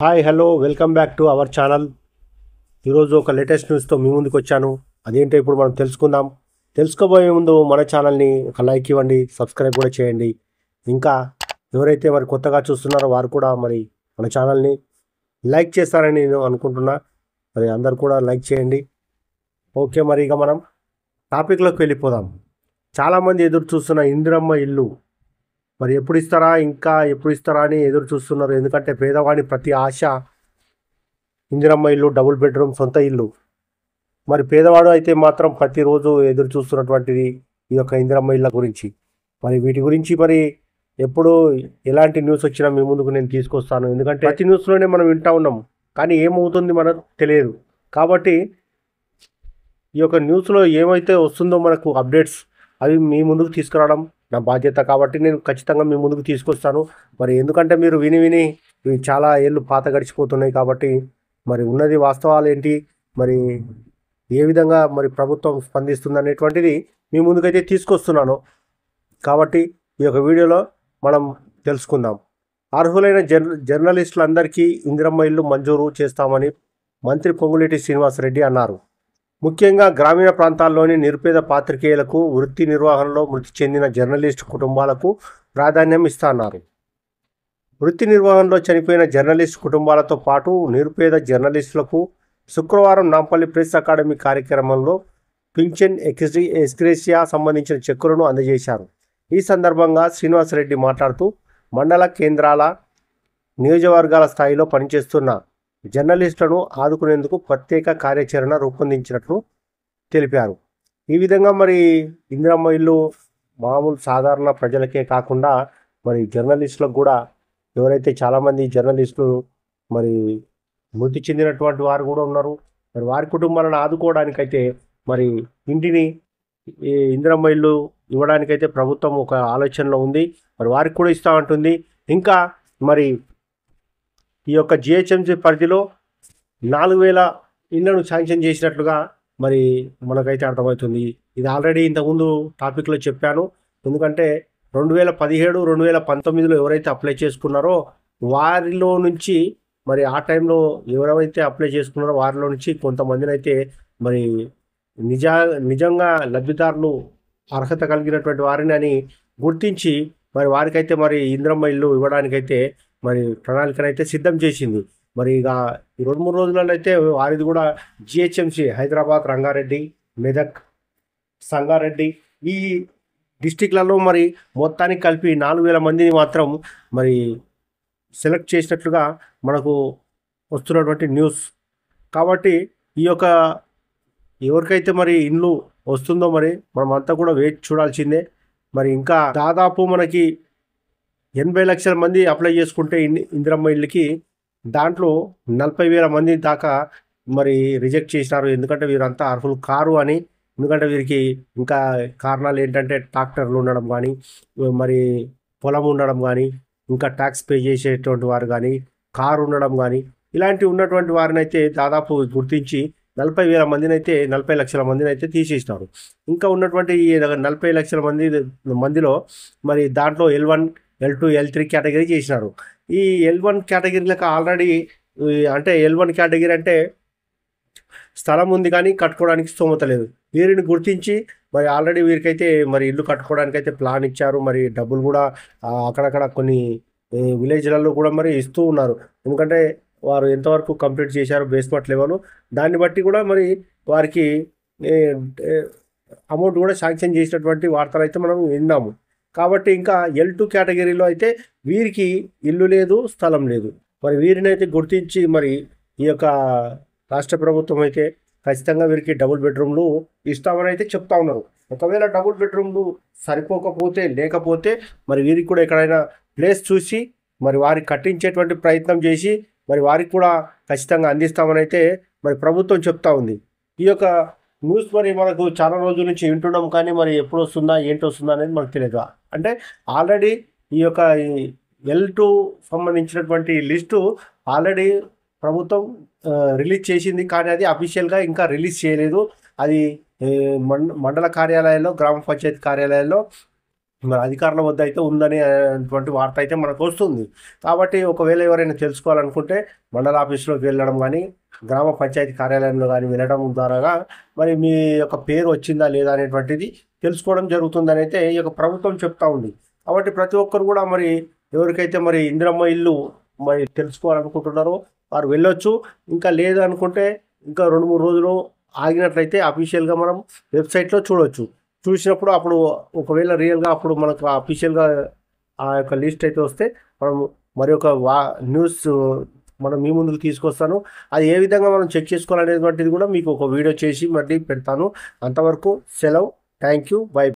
Hi hello welcome back to our channel. ఈరోజు ఒక latest న్యూస్తో మీ ముందుకు వచ్చాను. అదేంటో ఇప్పుడు మనం తెలుసుకుందాం. తెలుసుకోబోయే ముందు మన ఛానల్ని ఒక లైక్ ఇవ్వండి, సబ్స్క్రైబ్ కూడా చేయండి. ఇంకా ఎవరైతే మరి కొత్తగా చూస్తున్నారో వారు కూడా మరి మన ఛానల్ని లైక్ చేస్తారని నేను అనుకుంటున్నా. మరి అందరు కూడా లైక్ చేయండి. ఓకే, మరి ఇక మనం టాపిక్లోకి వెళ్ళిపోదాం. చాలామంది ఎదురు చూస్తున్న ఇందిరమ్మ ఇల్లు మరి ఎప్పుడు ఇస్తారా, ఇంకా ఎప్పుడు ఇస్తారా అని ఎదురు చూస్తున్నారు. ఎందుకంటే పేదవాడి ప్రతి ఆశ ఇందిరమ్మ ఇల్లు, డబుల్ బెడ్రూమ్, సొంత ఇల్లు. మరి పేదవాడు అయితే మాత్రం ప్రతిరోజు ఎదురు చూస్తున్నటువంటిది ఈ యొక్క ఇందిరమ్మ ఇళ్ళ గురించి. మరి వీటి గురించి మరి ఎప్పుడు ఎలాంటి న్యూస్ వచ్చినా మీ ముందుకు నేను తీసుకొస్తాను. ఎందుకంటే ప్రతి న్యూస్లోనే మనం వింటూ ఉన్నాం, కానీ ఏమవుతుంది మనకు తెలియదు. కాబట్టి ఈ యొక్క న్యూస్లో ఏమైతే వస్తుందో మనకు అప్డేట్స్ అవి మీ ముందుకు తీసుకురావడం నా బాధ్యత. కాబట్టి నేను ఖచ్చితంగా మీ ముందుకు తీసుకొస్తాను. మరి ఎందుకంటే మీరు విని విని ఇవి చాలా ఏళ్ళు పాత గడిచిపోతున్నాయి. కాబట్టి మరి ఉన్నది వాస్తవాలు ఏంటి, మరి ఏ విధంగా మరి ప్రభుత్వం స్పందిస్తుంది అనేటువంటిది మీ ముందుకైతే తీసుకొస్తున్నాను. కాబట్టి ఈ యొక్క వీడియోలో మనం తెలుసుకుందాం. అర్హులైన జర్నలిస్టులందరికీ ఇందిరమ్మ ఇల్లు మంజూరు చేస్తామని మంత్రి పొంగులేటి శ్రీనివాసరెడ్డి అన్నారు. ముఖ్యంగా గ్రామీణ ప్రాంతాల్లోని నిరుపేద పాత్రికేయులకు, వృత్తి నిర్వహణలో మృతి చెందిన జర్నలిస్టు కుటుంబాలకు ప్రాధాన్యం ఇస్తున్నారు. వృత్తి నిర్వహణలో చనిపోయిన జర్నలిస్టు కుటుంబాలతో పాటు నిరుపేద జర్నలిస్టులకు శుక్రవారం నాంపల్లి ప్రెస్ అకాడమీ కార్యక్రమంలో పింఛన్ ఎక్స్గ్రేషియా సంబంధించిన చెక్కులను అందజేశారు. ఈ సందర్భంగా శ్రీనివాసరెడ్డి మాట్లాడుతూ మండల కేంద్రాల, నియోజకవర్గాల స్థాయిలో పనిచేస్తున్న జర్నలిస్టులను ఆదుకునేందుకు ప్రత్యేక కార్యాచరణ రూపొందించినట్లు తెలిపారు. ఈ విధంగా మరి ఇందిరమ్మ ఇల్లు మామూలు సాధారణ ప్రజలకే కాకుండా మరి జర్నలిస్టులకు కూడా, ఎవరైతే చాలామంది జర్నలిస్టులు మరి మృతి చెందినటువంటి వారు కూడా ఉన్నారు. మరి వారి కుటుంబాలను ఆదుకోవడానికైతే మరి ఇంటిని ఇందిరమ్మ ఇల్లు ఇవ్వడానికైతే ప్రభుత్వం ఒక ఆలోచనలో ఉంది. మరి వారికి కూడా ఇస్తూ ఉంటుంది. ఇంకా మరి ఈ యొక్క జిహెచ్ఎంసీ పరిధిలో 4000 ఇళ్లను శాంక్షన్ చేసినట్లుగా మరి మనకైతే అర్థమవుతుంది. ఇది ఆల్రెడీ ఇంతకుముందు టాపిక్లో చెప్పాను. ఎందుకంటే 2017, 2019లో ఎవరైతే అప్లై చేసుకున్నారో వారిలో నుంచి మరి ఆ టైంలో ఎవరైతే అప్లై చేసుకున్నారో వారిలో నుంచి కొంతమందిని అయితే మరి నిజంగా లబ్ధిదారులు అర్హత కలిగినటువంటి వారిని అని గుర్తించి మరి వారికైతే మరి ఇందిరమ్మ ఇల్లు ఇవ్వడానికైతే మరి ప్రణాళికనైతే సిద్ధం చేసింది. మరి ఇక ఈ 2-3 రోజులలో అయితే వారిది కూడా జిహెచ్ఎంసీ హైదరాబాద్, రంగారెడ్డి, మెదక్, సంగారెడ్డి ఈ డిస్టిక్లలో మరి మొత్తానికి కలిపి 4000 మందిని మాత్రం మరి సెలెక్ట్ చేసినట్లుగా మనకు వస్తున్నటువంటి న్యూస్. కాబట్టి ఈ యొక్క ఎవరికైతే మరి ఇల్లు వస్తుందో మరి మనమంతా కూడా వేచి చూడాల్సిందే. మరి ఇంకా దాదాపు మనకి 80 లక్షల మంది అప్లై చేసుకుంటే ఇందిరమ్మ ఇళ్ళకి దాంట్లో 40,000 మంది దాకా మరి రిజెక్ట్ చేసినారు. ఎందుకంటే వీరంతా అర్హులు కారు అని. ఎందుకంటే వీరికి ఇంకా కారణాలు ఏంటంటే ట్రాక్టర్లు ఉండడం కానీ, మరి పొలం ఉండడం కానీ, ఇంకా ట్యాక్స్ పే చేసేటువంటి వారు కానీ, కారు ఉండడం కానీ, ఇలాంటి ఉన్నటువంటి వారిని అయితే దాదాపు గుర్తించి 40,000 మందిని అయితే 40 లక్షల మందిని అయితే తీసేసినారు. ఇంకా ఉన్నటువంటి 40 లక్షల మందిలో మరి దాంట్లో L1, L2, L3 కేటగిరీ చేసినారు. ఈ L1 కేటగిరీలకు ఆల్రెడీ అంటే L1 కేటగిరీ అంటే స్థలం ఉంది కానీ కట్టుకోవడానికి స్తోమత లేదు. వీరిని గుర్తించి మరి ఆల్రెడీ వీరికైతే మరి ఇల్లు కట్టుకోవడానికి అయితే ప్లాన్ ఇచ్చారు. మరి డబ్బులు కూడా అక్కడక్కడ కొన్ని విలేజ్లలో కూడా మరి ఇస్తూ ఉన్నారు. ఎందుకంటే వారు ఎంతవరకు కంప్లీట్ చేశారు బేస్మెంట్ లెవెల్, దాన్ని బట్టి కూడా మరి వారికి అమౌంట్ కూడా శాంక్షన్ చేసినటువంటి వార్తలు అయితే మనం విన్నాము. కాబట్టి ఇంకా L2 కేటగిరీలో అయితే వీరికి ఇల్లు లేదు, స్థలం లేదు. మరి వీరిని అయితే గుర్తించి మరి ఈ యొక్క రాష్ట్ర ప్రభుత్వం అయితే ఖచ్చితంగా వీరికి డబుల్ బెడ్రూమ్లు ఇస్తామని అయితే చెప్తా ఉన్నారు. ఒకవేళ డబుల్ బెడ్రూమ్లు సరిపోకపోతే లేకపోతే మరి వీరికి కూడా ఎక్కడైనా ప్లేస్ చూసి మరి వారికి కట్టించేటువంటి ప్రయత్నం చేసి మరి వారికి కూడా ఖచ్చితంగా అందిస్తామని అయితే మరి ప్రభుత్వం చెప్తా ఉంది. ఈ యొక్క న్యూస్ మరి మనకు చాలా రోజుల నుంచి వింటున్నాం, కానీ మరి ఎప్పుడు వస్తుందా ఏంటి వస్తుందా అనేది మనకు తెలియదు. అంటే ఆల్రెడీ ఈ యొక్క L2 సంబంధించినటువంటి లిస్టు ఆల్రెడీ ప్రభుత్వం రిలీజ్ చేసింది, కానీ అది అఫీషియల్గా ఇంకా రిలీజ్ చేయలేదు. అది మండల కార్యాలయాల్లో, గ్రామ పంచాయతీ కార్యాలయాల్లో మన అధికారుల వద్ద అయితే ఉందని అటువంటి వార్త అయితే మనకు వస్తుంది. కాబట్టి ఒకవేళ ఎవరైనా తెలుసుకోవాలనుకుంటే మండల ఆఫీసులోకి వెళ్ళడం కానీ, గ్రామ పంచాయతీ కార్యాలయంలో కానీ వెళ్ళడం ద్వారాగా మరి మీ యొక్క పేరు వచ్చిందా లేదా అనేటువంటిది తెలుసుకోవడం జరుగుతుందని అయితే ఈ యొక్క ప్రభుత్వం చెప్తా ఉంది. కాబట్టి ప్రతి ఒక్కరు కూడా మరి ఎవరికైతే మరి ఇందిరమ్మ ఇల్లు మరి తెలుసుకోవాలనుకుంటున్నారో వారు వెళ్ళొచ్చు. ఇంకా లేదు అనుకుంటే ఇంకా 2-3 రోజులు ఆగినట్లయితే అఫీషియల్గా మనం వెబ్సైట్లో చూడొచ్చు. చూసినప్పుడు అప్పుడు ఒకవేళ రియల్గా అప్పుడు మనకు అఫీషియల్గా ఆ యొక్క లిస్ట్ అయితే వస్తే మనం మరి ఒక న్యూస్ మనం మీ ముందుకు తీసుకొస్తాను. అది ఏ విధంగా మనం చెక్ చేసుకోవాలనేటువంటిది కూడా మీకు ఒక వీడియో చేసి మళ్ళీ పెడతాను. అంతవరకు సెలవు. Thank you. బై.